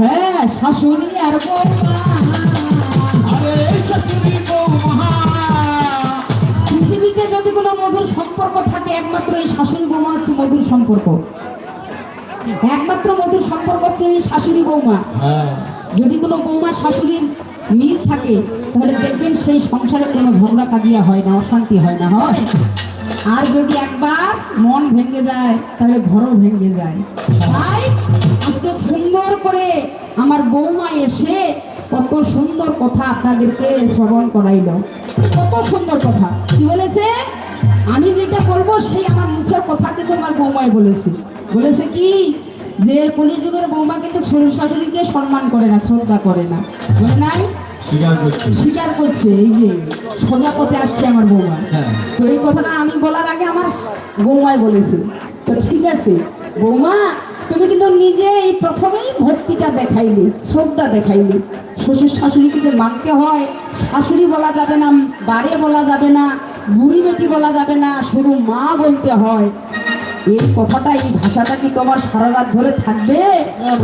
হ্যাঁ, শাশুড়ি আর বৌমা। পৃথিবীতে যদি কোনো মধুর সম্পর্ক থাকে, একমাত্র এই শাশুড়ি বৌমা হচ্ছে মধুর সম্পর্ক। একমাত্র মধুর সম্পর্ক হচ্ছে এই শাশুড়ি বৌমা। যদি কোনো বৌমা শাশুড়ির মিল থাকে, তাহলে দেখবেন সেই সংসারে কোনো ঝগড়া কাজিয়া হয় না, অশান্তি হয় না, হয়। আর যদি একবার মন ভেঙে যায়, তাহলে ঘরও ভেঙে যায়। তাই আজকে সুন্দর করে আমার বৌমা এসে কত সুন্দর কথা আপনাদেরকে শ্রবণ করাইল। কত সুন্দর কথা কি বলেছে, আমি যেটা বলবো সেই আমার মুখের কথা কিন্তু আমার বৌমাই বলেছে। বলেছে কি, যে কলিযুগের বৌমা কিন্তু শ্বশুর শাশুড়িকে সম্মান করে না, শ্রদ্ধা করে না। বলে নাই, স্বীকার করছে। এই যে সোজা পথে আসছে আমার বৌমা। তো এই কথাটা আমি বলার আগে আমার বৌমাই বলেছে। তো ঠিক আছে বৌমা, তুমি কিন্তু নিজে এই প্রথমেই ভক্তিটা দেখাইলি, শ্রদ্ধা দেখাইলি। শ্বশুর শাশুড়িকে যে মানতে হয়, শাশুড়ি বলা যাবে না, বাড়ি বলা যাবে না, বুড়ি বেটি বলা যাবে না, শুধু মা বলতে হয়। এই কথাটা, এই ভাষাটা কি তোমার সারা রাত ধরে থাকবে?